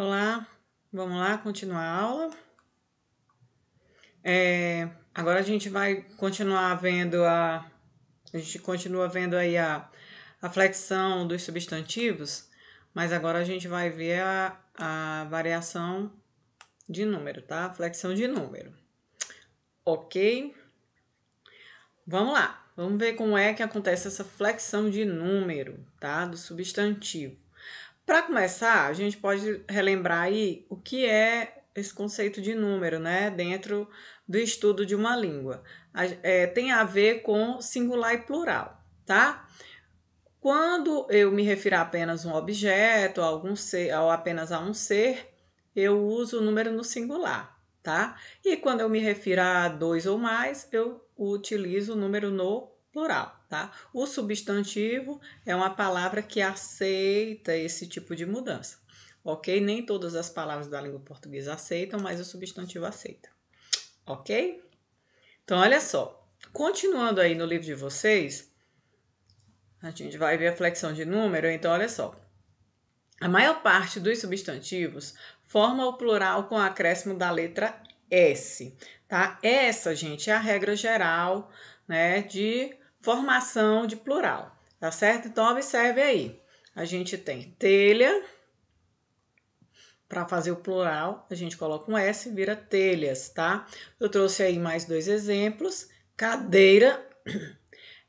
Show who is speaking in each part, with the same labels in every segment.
Speaker 1: Olá, vamos lá continuar a aula. Agora a gente vai continuar vendo a flexão dos substantivos, mas agora a gente vai ver a variação de número, tá? Flexão de número. Ok? Vamos lá, vamos ver como é que acontece essa flexão de número, tá? Do substantivo. Para começar, a gente pode relembrar aí o que é esse conceito de número, né? Dentro do estudo de uma língua. Tem a ver com singular e plural, tá? Quando eu me refiro a apenas um objeto, a algum ser, ou apenas a um ser, eu uso o número no singular, tá? E quando eu me refiro a dois ou mais, eu utilizo o número no plural, tá? O substantivo é uma palavra que aceita esse tipo de mudança, ok? Nem todas as palavras da língua portuguesa aceitam, mas o substantivo aceita, ok? Então, olha só, continuando aí no livro de vocês, a gente vai ver a flexão de número, então olha só. A maior parte dos substantivos forma o plural com o acréscimo da letra S, tá? Essa, gente, é a regra geral, né, de formação de plural, tá certo? Então, observe aí. A gente tem telha, para fazer o plural, a gente coloca um S, vira telhas, tá? Eu trouxe aí mais dois exemplos. Cadeira,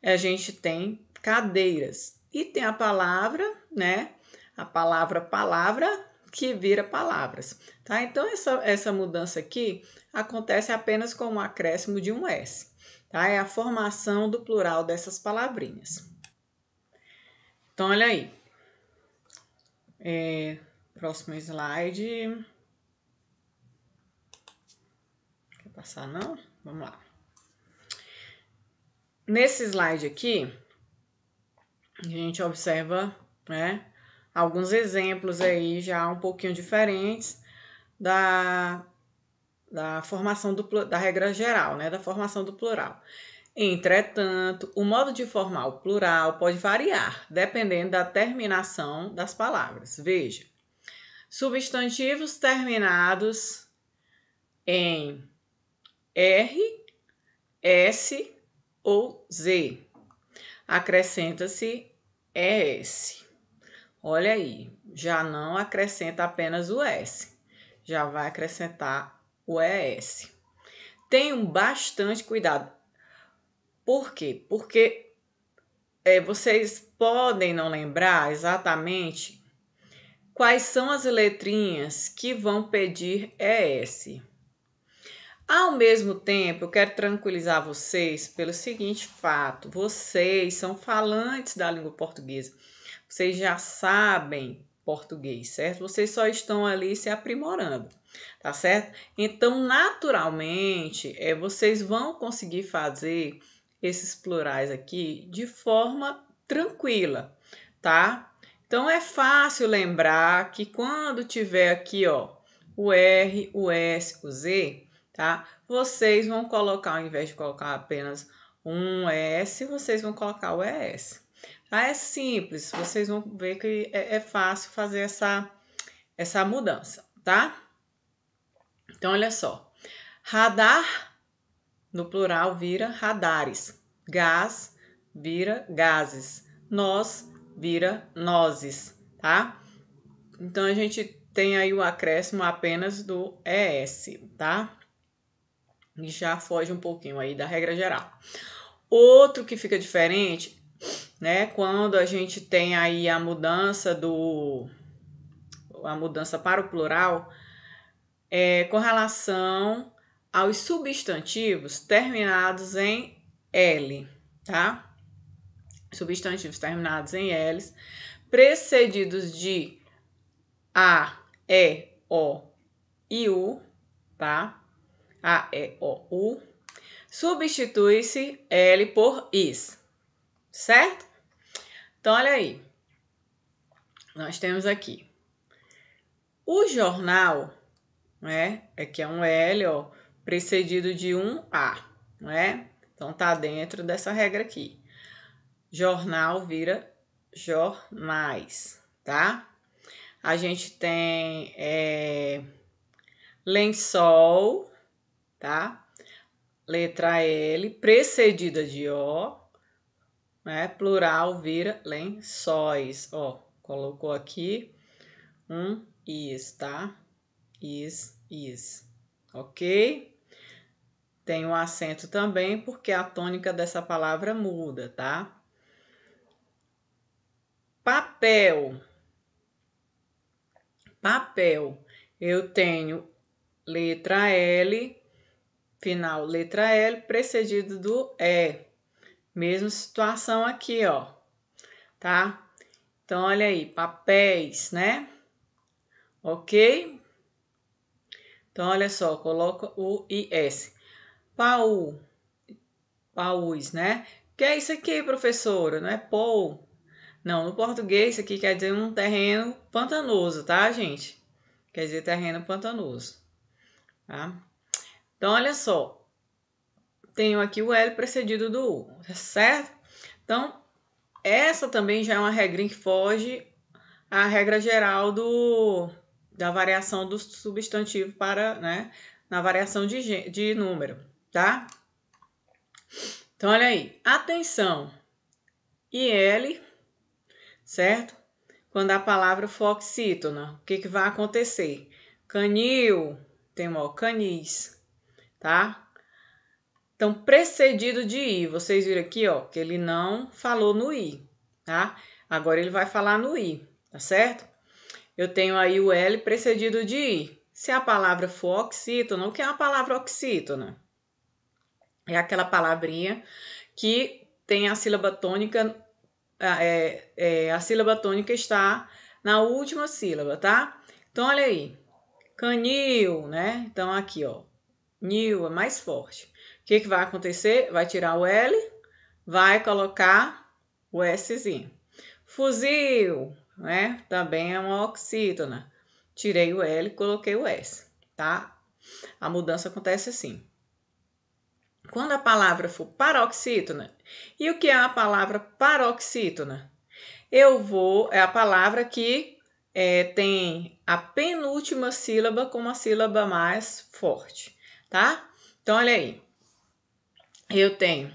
Speaker 1: a gente tem cadeiras. E tem a palavra, né? A palavra, que vira palavras, tá? Então, essa mudança aqui acontece apenas com o acréscimo de um S, tá? É a formação do plural dessas palavrinhas. Então, olha aí. Próximo slide. Quer passar, não? Vamos lá. Nesse slide aqui, a gente observa, né, alguns exemplos aí já um pouquinho diferentes da formação da regra geral, né, da formação do plural. Entretanto, o modo de formar o plural pode variar, dependendo da terminação das palavras. Veja, substantivos terminados em R, S ou Z. Acrescenta-se ES. Olha aí, já não acrescenta apenas o S, já vai acrescentar o ES. Tenham bastante cuidado. Por quê? Porque vocês podem não lembrar exatamente quais são as letrinhas que vão pedir ES. Ao mesmo tempo, eu quero tranquilizar vocês pelo seguinte fato: vocês são falantes da língua portuguesa, vocês já sabem português, certo? Vocês só estão ali se aprimorando, tá certo? Então, naturalmente, vocês vão conseguir fazer esses plurais aqui de forma tranquila, tá? Então, é fácil lembrar que quando tiver aqui, ó, o R, o S, o Z, tá? Vocês vão colocar, ao invés de colocar apenas um S, vocês vão colocar o ES. Tá? É simples, vocês vão ver que é fácil fazer essa mudança, tá? Então, olha só. Radar, no plural, vira radares. Gás vira gases. Nós vira nozes, tá? Então, a gente tem aí o acréscimo apenas do ES, tá? E já foge um pouquinho aí da regra geral. Outro que fica diferente, né? Quando a gente tem aí a mudança para o plural, com relação aos substantivos terminados em L, tá? Substantivos terminados em L's, precedidos de A, E, O e U, tá? A, E, O, U. Substitui-se L por is, certo? Então, olha aí. Nós temos aqui o jornal, né? Que é um L, ó, precedido de um A, né? Então, tá dentro dessa regra aqui. Jornal vira jornais, tá? A gente tem lençol, tá? Letra L, precedida de O, né? Plural vira lençóis. Ó, colocou aqui um is, tá? Is. Ok? Tem um acento também, porque a tônica dessa palavra muda, tá? Papel. Eu tenho letra L, final letra L, precedido do E. Mesma situação aqui, ó, tá? Então, olha aí, papéis, né? Ok? Então, olha só, coloca o IS. Paus, né? O que é isso aqui, professora? Não é pou? Não, no português isso aqui quer dizer um terreno pantanoso, tá, gente? Quer dizer terreno pantanoso, tá? Então, olha só. Tenho aqui o L precedido do U, tá certo? Então, essa também já é uma regrinha que foge à regra geral da variação do substantivo para, né, na variação de número, tá? Então, olha aí. Atenção. IL, certo? Quando a palavra for oxítona, o que vai acontecer? Canil, tem ó, canis, tá? Então, precedido de I. Vocês viram aqui, ó, que ele não falou no I, tá? Agora ele vai falar no I, tá certo? Eu tenho aí o L precedido de I. Se a palavra for oxítona, o que é a palavra oxítona? É aquela palavrinha que tem a sílaba tônica, a sílaba tônica está na última sílaba, tá? Então, olha aí. Canil, né? Então, aqui, ó. Nil é mais forte. O que vai acontecer? Vai tirar o L, vai colocar o Szinho. Fuzil, né? Também é uma oxítona. Tirei o L, coloquei o S, tá? A mudança acontece assim. Quando a palavra for paroxítona, e o que é a palavra paroxítona? É a palavra que tem a penúltima sílaba como a sílaba mais forte, tá? Então, olha aí. Eu tenho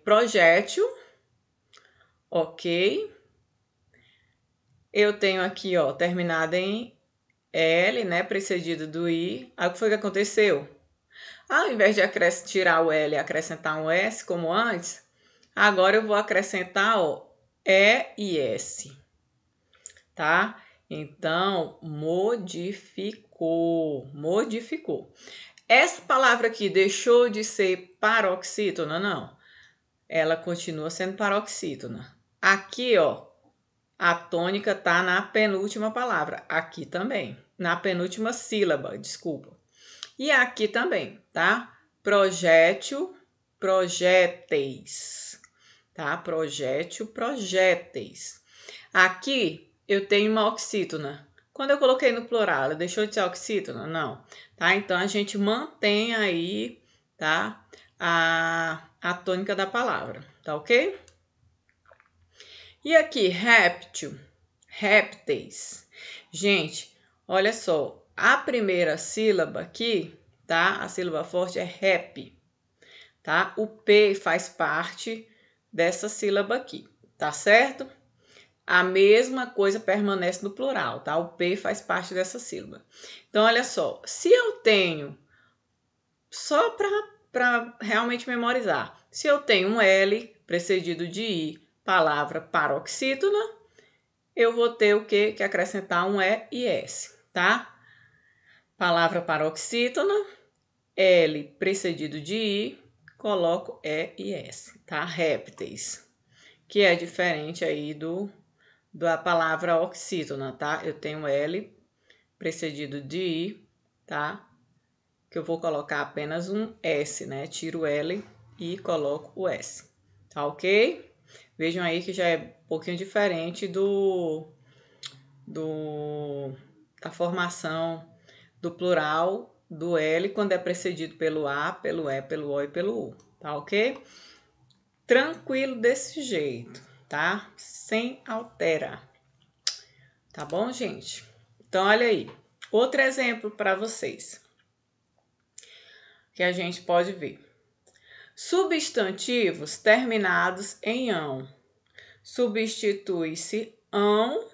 Speaker 1: projétil, ok. Eu tenho aqui, ó, terminada em L, né, precedido do I. Aí o que foi que aconteceu? Ao invés de tirar o L e acrescentar um S, como antes, agora eu vou acrescentar, ó, E e S, tá? Então, modificou. Essa palavra aqui deixou de ser paroxítona? Não. Ela continua sendo paroxítona. Aqui, ó, a tônica tá na penúltima palavra. Aqui também. Na penúltima sílaba, desculpa. E aqui também, tá? Projétil, projéteis. Tá? Projétil, projéteis. Aqui eu tenho uma oxítona. Quando eu coloquei no plural, ela deixou de ser oxítona? Não. Tá? Então, a gente mantém aí, tá? A tônica da palavra, tá ok? E aqui, réptil, répteis. Gente, olha só, a primeira sílaba aqui, tá? A sílaba forte é rep, tá? O P faz parte dessa sílaba aqui, tá certo? A mesma coisa permanece no plural, tá? O P faz parte dessa sílaba. Então, olha só, se eu tenho, só para realmente memorizar, se eu tenho um L precedido de I, palavra paroxítona, eu vou ter o quê? Que acrescentar um E e S, tá? Palavra paroxítona, L precedido de I, coloco E e S, tá? Répteis, que é diferente aí da palavra oxítona, tá? Eu tenho L precedido de I, tá? Que eu vou colocar apenas um S, né? Tiro o L e coloco o S, tá ok? Vejam aí que já é um pouquinho diferente da formação do plural do L quando é precedido pelo A, pelo E, pelo O e pelo U, tá ok? Tranquilo desse jeito, tá? Sem alterar. Tá bom, gente? Então, olha aí. Outro exemplo para vocês. Que a gente pode ver. Substantivos terminados em ão. Substitui-se ão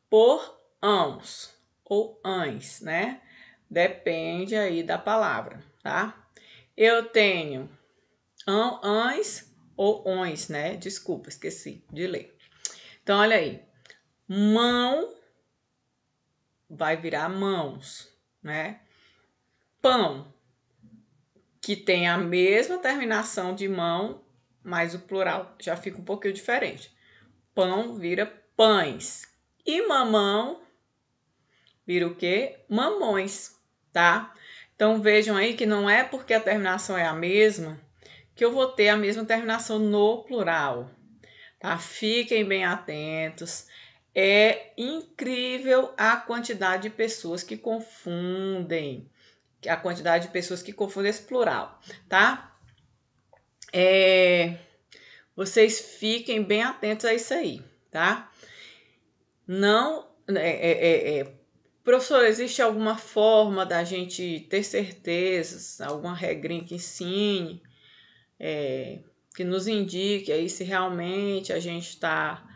Speaker 1: por ãos ou ães, né? Depende aí da palavra, tá? Eu tenho ães ou ões, né? Desculpa, esqueci de ler. Então, olha aí. Mão vai virar mãos, né? Pão, que tem a mesma terminação de mão, mas o plural já fica um pouquinho diferente. Pão vira pães. E mamão vira o quê? Mamões, tá? Então vejam aí que não é porque a terminação é a mesma que eu vou ter a mesma terminação no plural, tá? Fiquem bem atentos. É incrível a quantidade de pessoas que confundem, esse plural, tá? Vocês fiquem bem atentos a isso aí, tá? Não, professor, existe alguma forma da gente ter certezas, alguma regrinha que ensine, que nos indique aí se realmente a gente está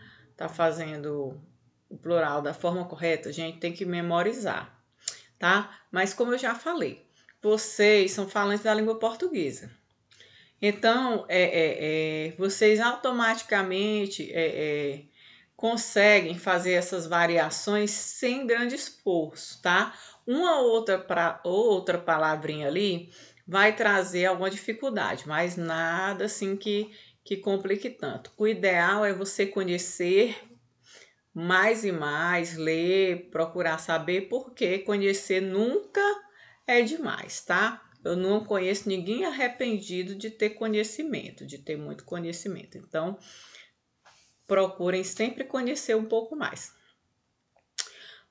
Speaker 1: fazendo o plural da forma correta? A gente tem que memorizar, tá? Mas como eu já falei, vocês são falantes da língua portuguesa. Então, vocês automaticamente conseguem fazer essas variações sem grande esforço, tá? Uma outra palavrinha ali vai trazer alguma dificuldade, mas nada assim que complique tanto. O ideal é você conhecer mais e mais, ler, procurar saber, porque conhecer nunca é demais, tá? Eu não conheço ninguém arrependido de ter conhecimento, de ter muito conhecimento. Então, procurem sempre conhecer um pouco mais.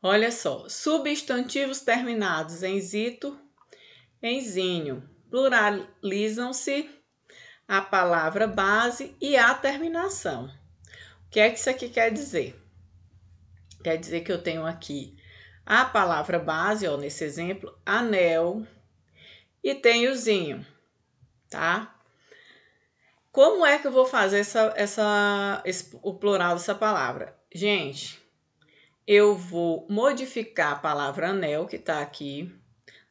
Speaker 1: Olha só, substantivos terminados em zito, em zinho, pluralizam-se a palavra base e a terminação. O que é que isso aqui quer dizer? Quer dizer que eu tenho aqui a palavra base, ó, nesse exemplo, anel, e tenho zinho, tá? Como é que eu vou fazer o plural dessa palavra? Gente, eu vou modificar a palavra anel, que tá aqui.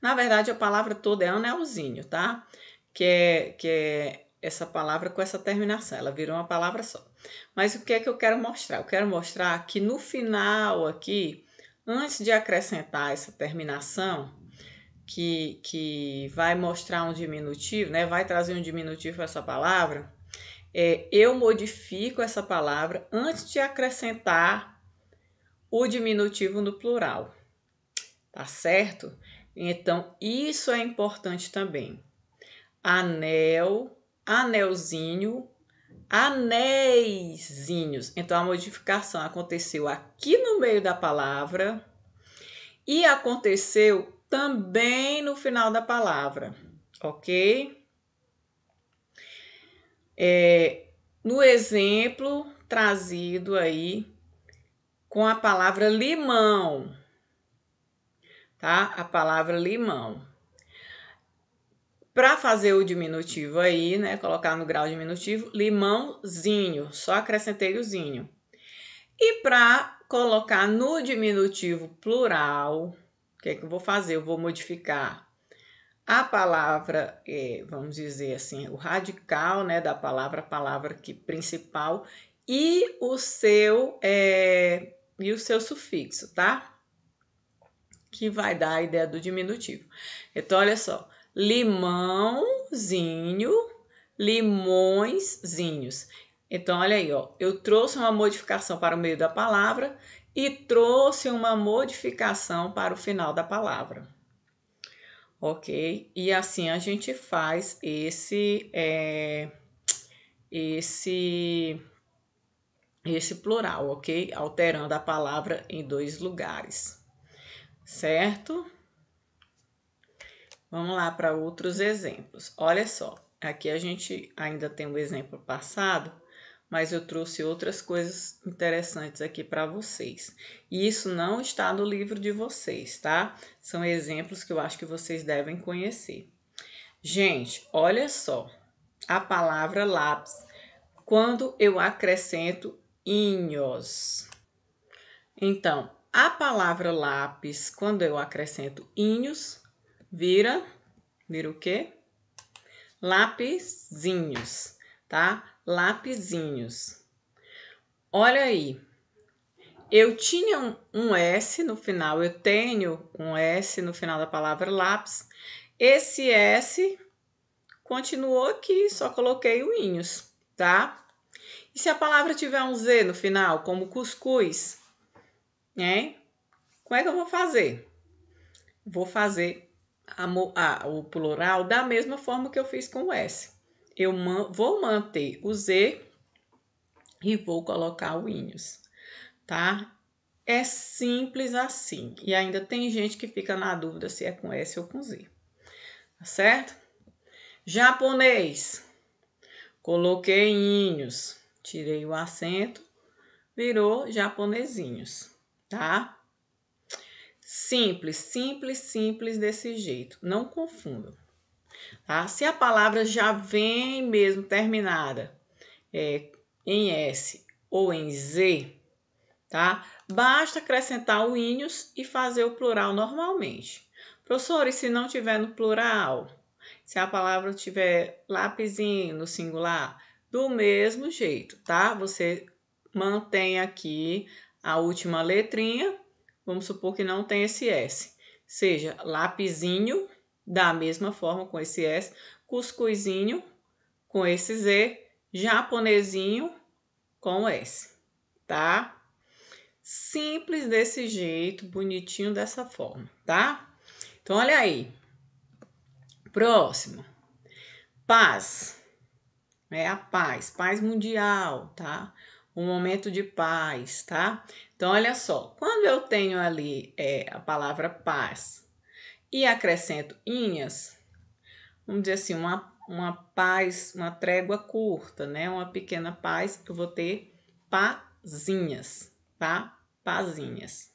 Speaker 1: Na verdade, a palavra toda é anelzinho, tá? Que é essa palavra com essa terminação. Ela virou uma palavra só. Mas o que é que eu quero mostrar? Eu quero mostrar que no final aqui, antes de acrescentar essa terminação, que vai mostrar um diminutivo, né? Vai trazer um diminutivo para essa palavra. Eu modifico essa palavra antes de acrescentar o diminutivo no plural, tá certo? Então, isso é importante também. Anel, anelzinho, anéisinhos. Então, a modificação aconteceu aqui no meio da palavra e aconteceu também no final da palavra, ok? No exemplo trazido aí com a palavra limão, tá? A palavra limão. Para fazer o diminutivo aí, né? Colocar no grau diminutivo, limãozinho. Só acrescentei o zinho. E para colocar no diminutivo plural, o que é que eu vou fazer? Eu vou modificar a palavra, vamos dizer assim, o radical, né, da palavra, a palavra que principal e o seu sufixo, tá? Que vai dar a ideia do diminutivo. Então, olha só, limãozinho, limõezinhos. Então, olha aí, ó, eu trouxe uma modificação para o meio da palavra e trouxe uma modificação para o final da palavra. Ok? E assim a gente faz esse plural, ok? Alterando a palavra em 2 lugares, certo? Vamos lá para outros exemplos. Olha só, aqui a gente ainda tem o exemplo passado, mas eu trouxe outras coisas interessantes aqui para vocês. E isso não está no livro de vocês, tá? São exemplos que eu acho que vocês devem conhecer. Gente, olha só, a palavra lápis, quando eu acrescento inhos. Então, a palavra lápis, quando eu acrescento inhos, vira o quê? Lapisinhos, tá? Lapisinhos. Olha aí, eu tinha um S no final, eu tenho um S no final da palavra lápis. Esse S continuou aqui, só coloquei o inhos, tá? E se a palavra tiver um Z no final, como cuscuz, hein? Como é que eu vou fazer? Vou fazer o plural da mesma forma que eu fiz com o S. Eu vou manter o Z e vou colocar o inhos, tá? É simples assim. E ainda tem gente que fica na dúvida se é com S ou com Z. Tá certo? Japonês. Coloquei inhos. Tirei o acento. Virou japonesinhos. Tá? Simples, simples, simples desse jeito. Não confundam. Tá? Se a palavra já vem mesmo terminada em S ou em Z, tá? Basta acrescentar o inhos e fazer o plural normalmente. Professor, e se não tiver no plural? Se a palavra tiver lapisinho no singular? Do mesmo jeito, tá? Você mantém aqui a última letrinha. Vamos supor que não tem esse S. Seja lapisinho, da mesma forma com esse S. Cuscuzinho, com esse Z. Japonesinho, com S, tá? Simples desse jeito, bonitinho dessa forma, tá? Então, olha aí. Próximo. Paz. É a paz, paz mundial, tá? Um momento de paz, tá? Então, olha só. Quando eu tenho ali a palavra paz e acrescento inhas, vamos dizer assim, uma paz, uma trégua curta, né? Uma pequena paz, eu vou ter pazinhas, tá? Pazinhas.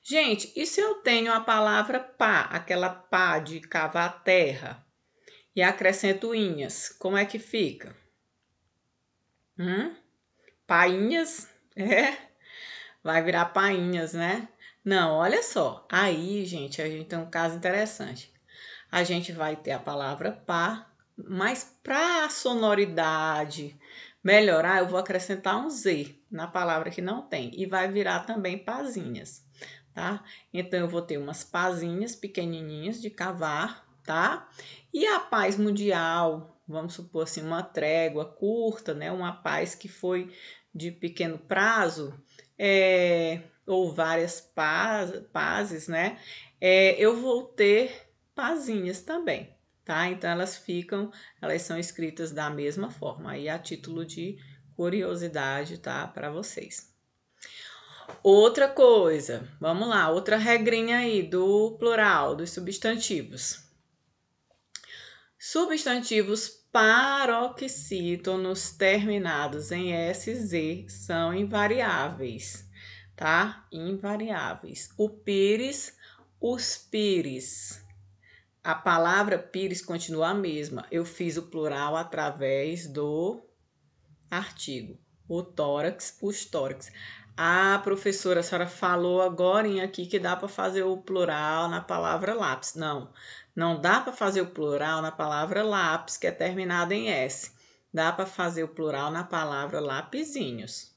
Speaker 1: Gente, e se eu tenho a palavra pá, aquela pá de cavar a terra, e acrescento inhas, como é que fica? Painhas? É, vai virar painhas, né? Não, olha só. Aí, gente, a gente tem um caso interessante. A gente vai ter a palavra pá, mas para a sonoridade melhorar, eu vou acrescentar um Z na palavra que não tem. E vai virar também pazinhas, tá? Então, eu vou ter umas pazinhas pequenininhas de cavar, tá? E a paz mundial, vamos supor assim, uma trégua curta, né? Uma paz que foi de pequeno prazo, ou várias pazes, né? Eu vou ter pazinhas também, tá? Então, elas são escritas da mesma forma, aí a título de curiosidade, tá? Para vocês. Outra coisa, vamos lá, outra regrinha aí do plural, dos substantivos. Substantivos paroxítonos terminados em SZ são invariáveis, tá? Invariáveis. O pires, os pires. A palavra pires continua a mesma. Eu fiz o plural através do artigo. O tórax, os tórax. Ah, professora, a senhora falou agora aqui que dá para fazer o plural na palavra lápis. Não, não dá para fazer o plural na palavra lápis, que é terminada em S. Dá para fazer o plural na palavra lapisinhos,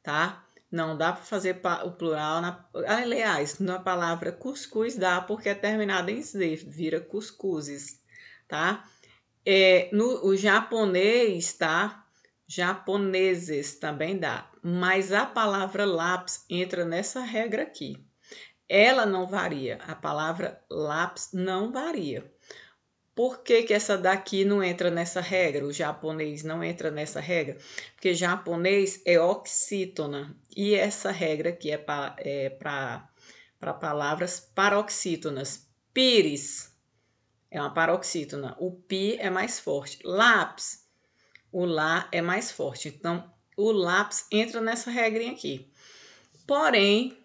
Speaker 1: tá? Não dá para fazer o plural aliás, na palavra cuscuz dá porque é terminada em Z, vira cuscuzes, tá? O japonês, tá? Japoneses também dá, mas a palavra lápis entra nessa regra aqui. Ela não varia, a palavra lápis não varia. Por que que essa daqui não entra nessa regra? O japonês não entra nessa regra? Porque japonês é oxítona e essa regra aqui é para palavras paroxítonas. Pires é uma paroxítona, o pi é mais forte. Lápis O lá é mais forte. Então, o lápis entra nessa regrinha aqui. Porém,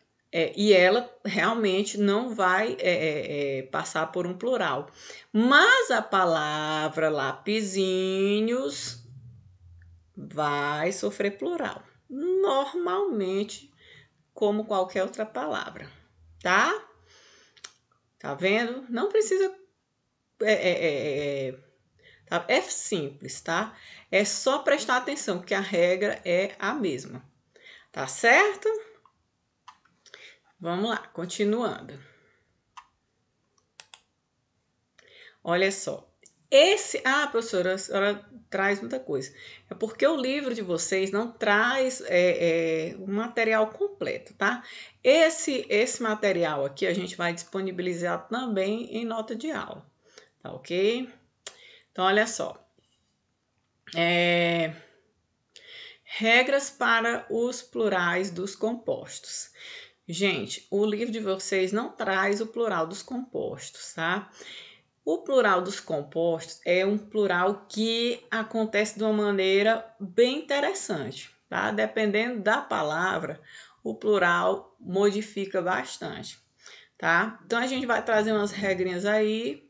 Speaker 1: e ela realmente não vai passar por um plural. Mas a palavra lapisinhos vai sofrer plural. Normalmente, como qualquer outra palavra, tá? Tá vendo? Não precisa... É simples, tá? É só prestar atenção, que a regra é a mesma. Tá certo? Vamos lá, continuando. Olha só. Professora, a senhora traz muita coisa. É porque o livro de vocês não traz o material completo, tá? Esse material aqui a gente vai disponibilizar também em nota de aula, tá ok? Então, olha só. Regras para os plurais dos compostos. Gente, o livro de vocês não traz o plural dos compostos, tá? O plural dos compostos é um plural que acontece de uma maneira bem interessante, tá? Dependendo da palavra, o plural modifica bastante, tá? Então, a gente vai trazer umas regrinhas aí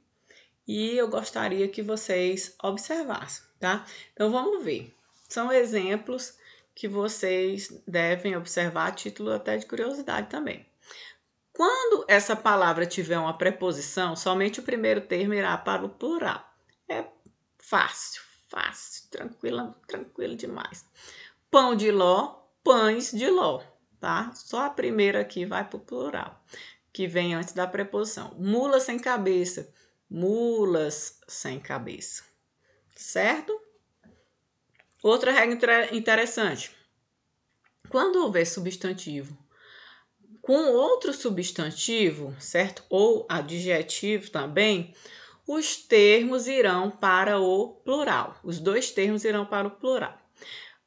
Speaker 1: e eu gostaria que vocês observassem, tá? Então, vamos ver. São exemplos que vocês devem observar a título até de curiosidade também. Quando essa palavra tiver uma preposição, somente o primeiro termo irá para o plural. É fácil, tranquilo demais. Pão de ló, pães de ló, tá? Só a primeira aqui vai para o plural, que vem antes da preposição. Mula sem cabeça, mulas sem cabeça, certo? Outra regra interessante. Quando houver substantivo com outro substantivo, certo? Ou adjetivo também, os termos irão para o plural. Os dois termos irão para o plural.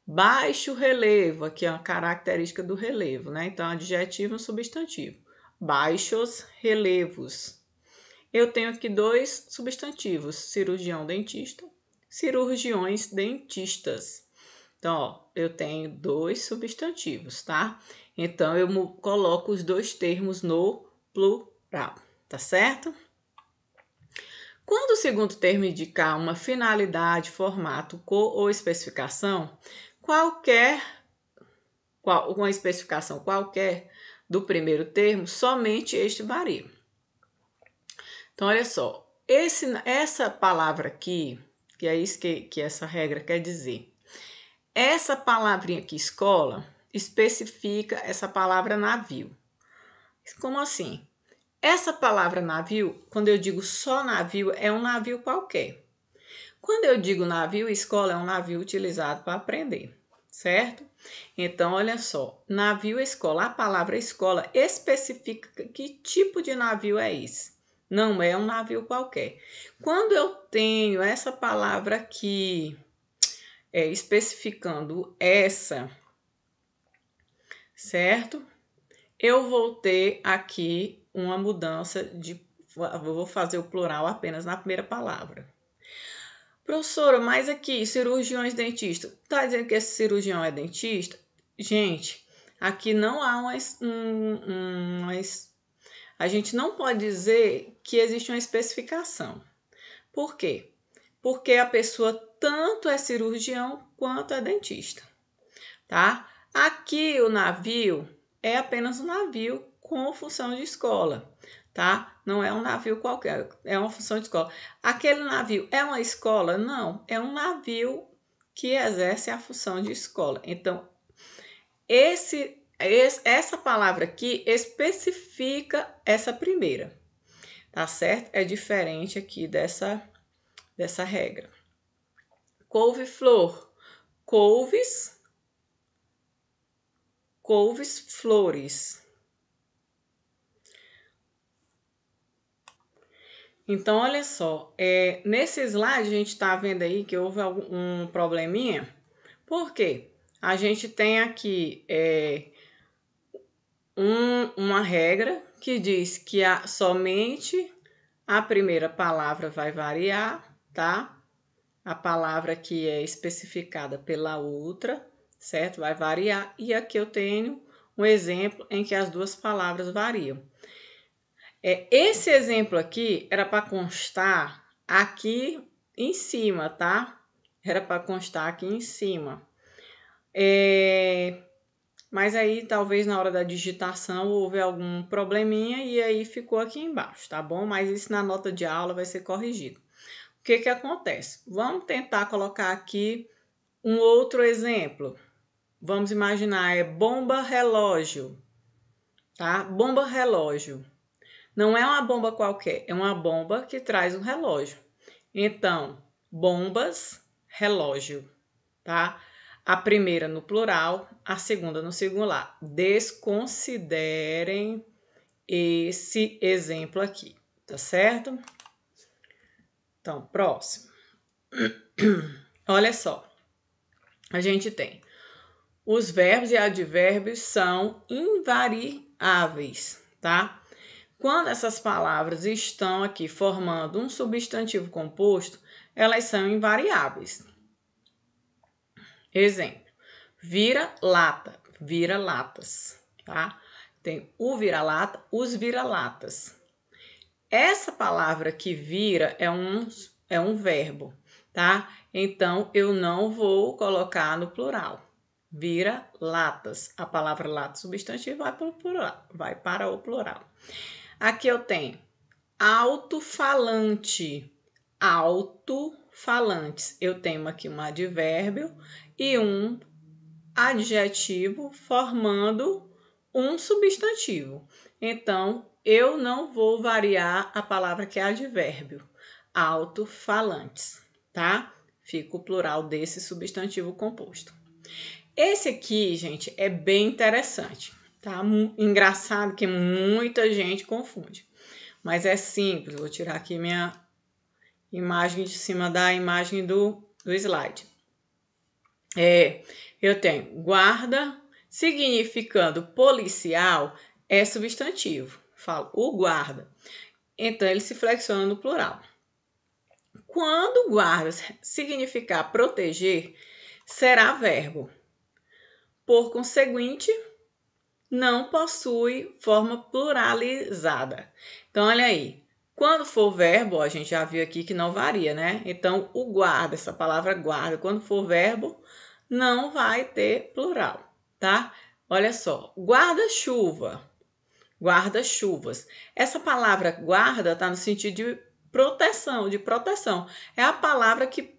Speaker 1: Baixo relevo, aqui é uma característica do relevo, né? Então, adjetivo e substantivo. Baixos relevos. Eu tenho aqui dois substantivos, cirurgião dentista, cirurgiões dentistas. Então, ó, eu tenho dois substantivos, tá? Então, eu coloco os dois termos no plural, tá certo? Quando o segundo termo indicar uma finalidade, formato, cor ou especificação, uma especificação qualquer do primeiro termo, somente este varia. Então, olha só, essa palavra aqui, que é isso que essa regra quer dizer. Essa palavrinha aqui, escola, especifica essa palavra navio. Como assim? Essa palavra navio, quando eu digo só navio, é um navio qualquer. Quando eu digo navio, escola é um navio utilizado para aprender, certo? Então, olha só, navio, escola. A palavra escola especifica que tipo de navio é esse. Não é um navio qualquer. Quando eu tenho essa palavra aqui, especificando essa, certo? Eu vou ter aqui uma mudança vou fazer o plural apenas na primeira palavra. Professora, mas aqui, cirurgiões dentistas, tá dizendo que esse cirurgião é dentista? Gente, aqui não há a gente não pode dizer que existe uma especificação. Por quê? Porque a pessoa tanto é cirurgião quanto é dentista, tá? Aqui o navio é apenas um navio com função de escola, tá? Não é um navio qualquer, é uma função de escola. Aquele navio é uma escola? Não, é um navio que exerce a função de escola. Então, essa palavra aqui especifica essa primeira, tá certo? É diferente aqui dessa regra. Couve-flor, couves, flores. Então, olha só, nesse slide a gente está vendo aí que houve um probleminha. Por quê? A gente tem aqui uma regra que diz que somente a primeira palavra vai variar, tá? a palavra que é especificada pela outra, certo? Vai variar. E aqui eu tenho um exemplo em que as duas palavras variam. Esse exemplo aqui era para constar aqui em cima, tá? Era para constar aqui em cima. Mas aí talvez na hora da digitação houve algum probleminha e aí ficou aqui embaixo, tá bom? Mas isso na nota de aula vai ser corrigido. O que que acontece? Vamos tentar colocar aqui um outro exemplo. Vamos imaginar, bomba relógio, tá? Bomba relógio. Não é uma bomba qualquer, é uma bomba que traz um relógio. Então, bombas, relógio, tá? A primeira no plural, a segunda no singular. Desconsiderem esse exemplo aqui, tá certo? Então, próximo. Olha só. A gente tem os verbos e advérbios são invariáveis, tá? Quando essas palavras estão aqui formando um substantivo composto, elas são invariáveis. Exemplo, vira-lata, vira-latas, tá? Tem o vira-lata, os vira-latas. Essa palavra que vira é um verbo, tá? Então, eu não vou colocar no plural. Vira-latas. A palavra lata substantivo vai para o plural. Vai para o plural. Aqui eu tenho alto-falante. Alto-falantes. Eu tenho aqui um advérbio e um adjetivo formando um substantivo. Então, eu não vou variar a palavra que é advérbio. Alto-falantes, tá? Fica o plural desse substantivo composto. Esse aqui, gente, é bem interessante, tá? Engraçado que muita gente confunde. Mas é simples, vou tirar aqui minha imagem de cima da imagem do slide. Eu tenho guarda, significando policial, é substantivo. Falo o guarda. Então, ele se flexiona no plural. Quando guarda significar proteger, será verbo. Por conseguinte, não possui forma pluralizada. Então, olha aí. Quando for verbo, a gente já viu aqui que não varia, né? Então, o guarda, essa palavra guarda, quando for verbo, não vai ter plural, tá? Olha só, guarda-chuva, guarda-chuvas. Essa palavra guarda está no sentido de proteção, É a palavra que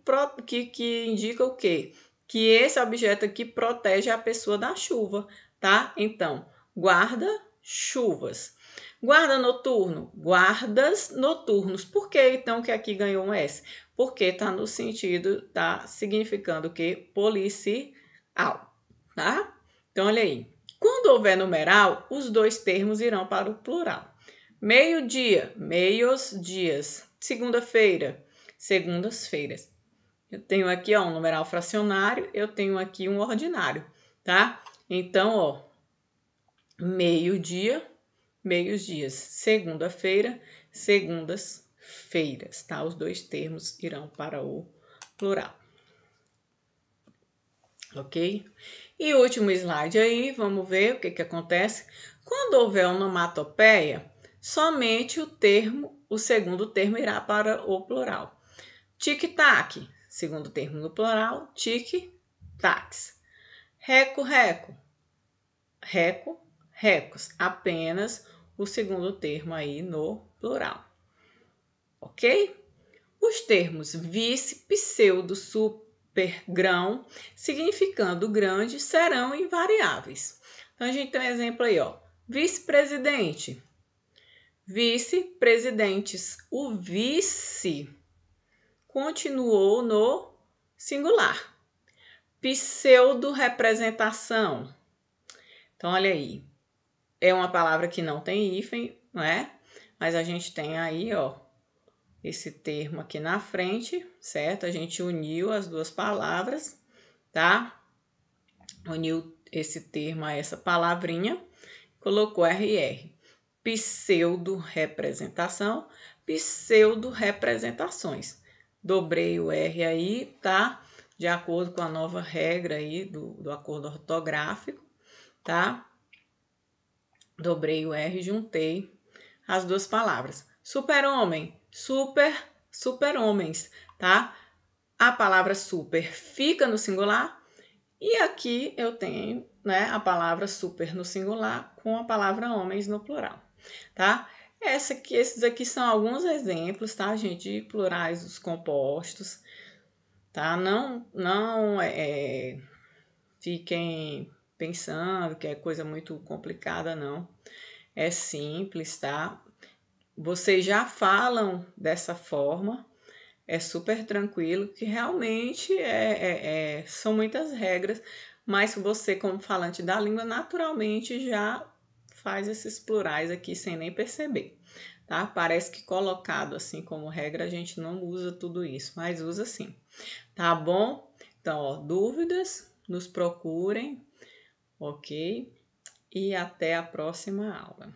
Speaker 1: indica o quê? Que esse objeto aqui protege a pessoa da chuva, tá? Então, guarda-chuvas. Guarda noturno, guardas noturnos. Por que então que aqui ganhou um S? Porque está no sentido, tá significando o quê? Policial, tá? Então, olha aí. Quando houver numeral, os dois termos irão para o plural. Meio-dia, meios dias. Segunda-feira, segundas-feiras. Eu tenho aqui, ó, um numeral fracionário, eu tenho aqui um ordinário, tá? Então, ó, meio-dia, meios dias. Segunda-feira, segundas-feiras, tá? Os dois termos irão para o plural. Ok? E o último slide aí, vamos ver o que acontece. Quando houver onomatopeia, somente o segundo termo irá para o plural. Tic-tac, segundo termo no plural, tic-tacs. Reco-reco, reco-recos, apenas o segundo termo aí no plural. Ok? Os termos vice, pseudo, supergrão, significando grande, serão invariáveis. Então, a gente tem um exemplo aí, ó. Vice-presidente. Vice-presidentes. O vice continuou no singular. Pseudo-representação. Então, olha aí. É uma palavra que não tem hífen, não é? Mas a gente tem aí, ó, esse termo aqui na frente, certo? A gente uniu as duas palavras, tá? Uniu esse termo a essa palavrinha, colocou RR. Pseudo-representação, pseudo-representações. dobrei o R aí, tá? De acordo com a nova regra aí do acordo ortográfico, tá? Dobrei o R e juntei as duas palavras. Super-homem, super-homens, tá? A palavra super fica no singular e aqui eu tenho, né, a palavra super no singular com a palavra homens no plural, tá? Esses aqui são alguns exemplos, tá, gente, de plurais dos compostos, tá? Não fiquem pensando que é coisa muito complicada, não. É simples, tá? Vocês já falam dessa forma, é super tranquilo, que realmente são muitas regras, mas você, como falante da língua, naturalmente já faz esses plurais aqui sem nem perceber, tá? Parece que colocado assim como regra a gente não usa tudo isso, mas usa sim, tá bom? Então, ó, dúvidas, nos procurem, ok? E até a próxima aula.